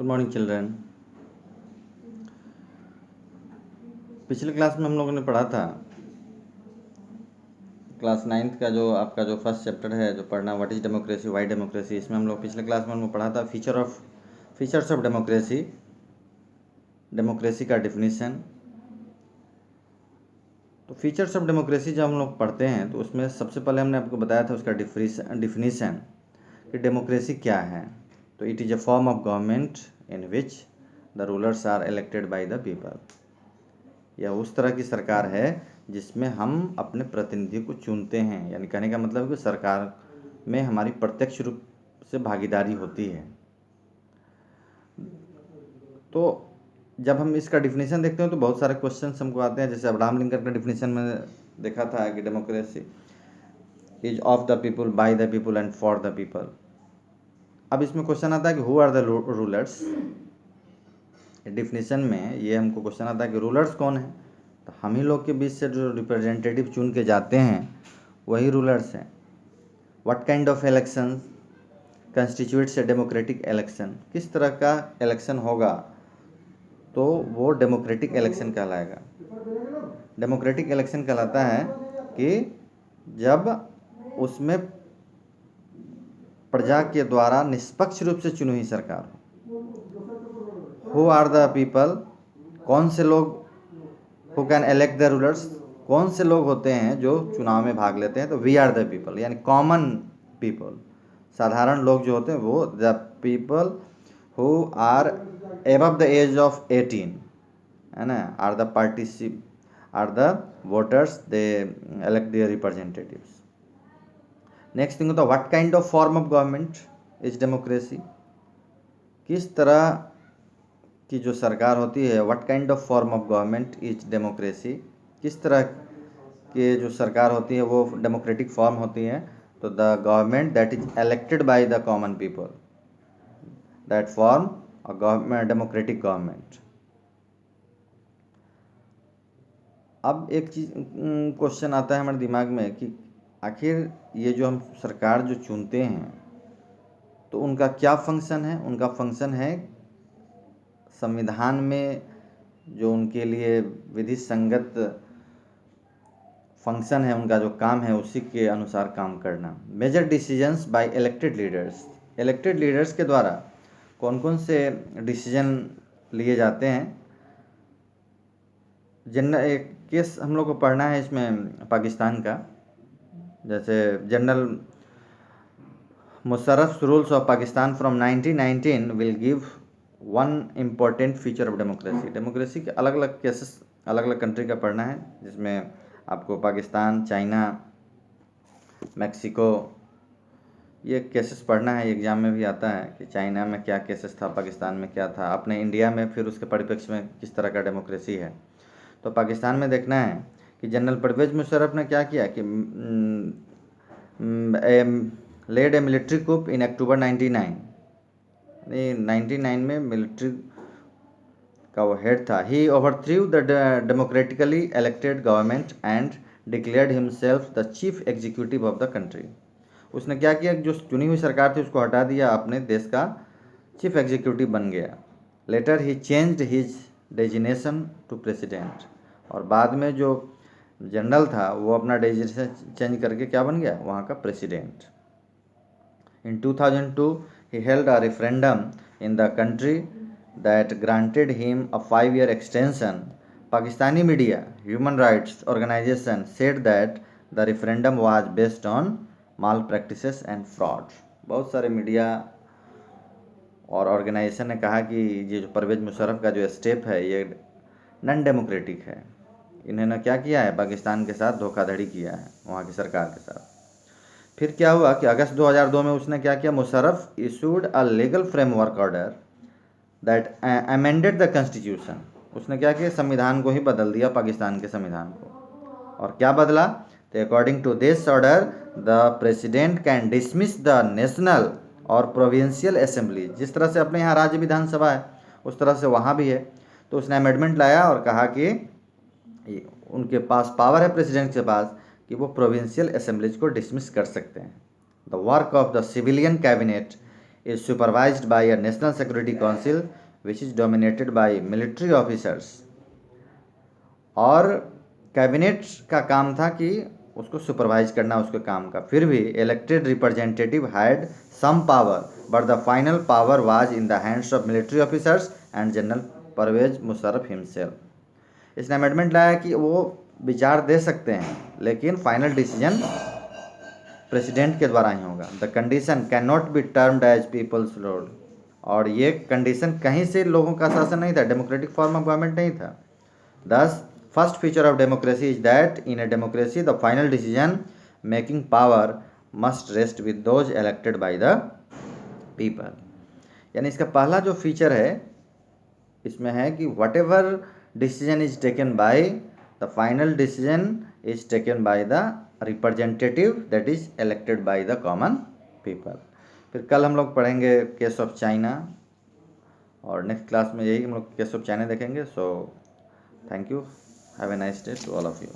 Good morning children. पिछले class में हम लोगों ने पढ़ा था क्लास 9th का जो आपका जो फर्स्ट चैप्टर है जो पढ़ना what is democracy Y democracy. इसमें हम लोग पिछले क्लास में हम लोग पढ़ा था फीचर्स ऑफ डेमोक्रेसी, डेमोक्रेसी का डिफिनीशन। तो फीचर्स ऑफ डेमोक्रेसी जब हम लोग पढ़ते हैं तो उसमें सबसे पहले हमने आपको बताया था उसका डिफिनीशन कि डेमोक्रेसी क्या है। तो it is a form of government in which the rulers are elected by the people. यह उस तरह की सरकार है जिसमें हम अपने प्रतिनिधि को चुनते हैं, यानी कहने का मतलब है कि सरकार में हमारी प्रत्यक्ष रूप से भागीदारी होती है। तो जब हम इसका डिफिनीशन देखते हैं तो बहुत सारे क्वेश्चन हमको आते हैं। जैसे अब्राहम लिंकन का डिफिनीशन में देखा था कि democracy is of the people, by the people and for the people. अब इसमें क्वेश्चन आता है कि who are the rulers. Definition में ये हमको क्वेश्चन आता है कि रूलर्स कौन है। तो हम ही लोग के बीच से जो रिप्रेजेंटेटिव चुन के जाते हैं वही रूलर्स हैं। What kind of election constitutes a democratic election. किस तरह का इलेक्शन होगा तो वो डेमोक्रेटिक इलेक्शन कहलाएगा। डेमोक्रेटिक इलेक्शन कहलाता है कि जब उसमें प्रजा के द्वारा निष्पक्ष रूप से चुनी हुई सरकार हो। हु आर द पीपल, कौन से लोग, who can elect the rulers, कौन से लोग होते हैं जो चुनाव में भाग लेते हैं। तो वी आर द पीपल, यानी कॉमन पीपल, साधारण लोग जो होते हैं वो the people who are above the age of 18 है ना, are the are the voters, they elect their representatives. Next thing होता है what kind of form of government is democracy. किस तरह की जो सरकार होती है, what kind of form of government is democracy, किस तरह के जो सरकार होती है वो डेमोक्रेटिक फॉर्म होती है। तो the government that is elected by the common people, that form a government, democratic government. अब एक चीज क्वेश्चन आता है हमारे दिमाग में कि आखिर ये जो हम सरकार जो चुनते हैं तो उनका क्या फंक्शन है। उनका फंक्शन है संविधान में जो उनके लिए विधि संगत फंक्शन है, उनका जो काम है उसी के अनुसार काम करना। Major decisions by elected leaders. Elected leaders के द्वारा कौन कौन से डिसीजन लिए जाते हैं। एक केस हम लोग को पढ़ना है इसमें पाकिस्तान का। जैसे general Musharraf rules of Pakistan from 1919 will give one important feature of democracy. Democracy के अलग अलग केसेस अलग अलग कंट्री का पढ़ना है, जिसमें आपको पाकिस्तान, चाइना, मैक्सिको ये केसेस पढ़ना है। एग्ज़ाम में भी आता है कि चाइना में क्या केसेस था, पाकिस्तान में क्या था, अपने इंडिया में फिर उसके परिप्रेक्ष्य में किस तरह का डेमोक्रेसी है। तो पाकिस्तान में देखना है कि जनरल परवेज मुशर्रफ ने क्या किया कि लेड ए मिलिट्री कूप इन अक्टूबर 1999 में मिलिट्री का वो हेड था। He overthrew the democratically elected government and declared himself the chief executive of the country. उसने क्या किया, जो चुनी हुई सरकार थी उसको हटा दिया, अपने देश का चीफ एग्जीक्यूटिव बन गया। Later he changed his designation to president. और बाद में जो जनरल था वो अपना डेजिनेशन चेंज करके क्या बन गया, वहाँ का president. In 2002, he held a referendum in the country that granted him a 5-year extension. Pakistani media, human rights organization said that the referendum was based on malpractices and fraud. बहुत सारे media और organisation ने कहा कि ये जो परवेज मुशर्रफ का जो स्टेप है ये नॉन डेमोक्रेटिक है। इन्होंने क्या किया है, पाकिस्तान के साथ धोखाधड़ी किया है, वहाँ की सरकार के साथ। फिर क्या हुआ कि अगस्त 2002 में उसने क्या किया, Musharraf issued a legal framework order that amended the constitution. उसने क्या किया, संविधान को ही बदल दिया, पाकिस्तान के संविधान को। और क्या बदला, तो according to this order the president can dismiss the national और प्रोविंशियल असेंबली। जिस तरह से अपने यहाँ राज्य विधानसभा है उस तरह से वहाँ भी है। तो उसने अमेंडमेंट लाया और कहा कि उनके पास पावर है, प्रेसिडेंट के पास, कि वो प्रोविंशियल असेंबलीज को डिसमिस कर सकते हैं। The work of the civilian cabinet is supervised by a National Security Council which is dominated by military officers. और कैबिनेट का काम था कि उसको सुपरवाइज करना उसके काम का, फिर भी elected representative had some power but the final power was in the hands of military officers and general Pervez Musharraf himself. इसने अमेंडमेंट लाया कि वो विचार दे सकते हैं लेकिन फाइनल डिसीजन प्रेसिडेंट के द्वारा ही होगा। The condition can not be termed as people's rule, और ये कंडीशन कहीं से लोगों का शासन नहीं था, डेमोक्रेटिक फॉर्म ऑफ गवर्नमेंट नहीं था। दस first feature of democracy is that in a democracy the final decision making power must rest with those elected by the people. यानी इसका पहला जो फीचर है इसमें है कि what ever decision is taken by the final decision is taken by the representative that is elected by the common people. फिर कल हम लोग पढ़ेंगे केस ऑफ चाइना, और नेक्स्ट क्लास में यही हम लोग केस ऑफ चाइना देखेंगे। So thank you, have a nice day to all of you.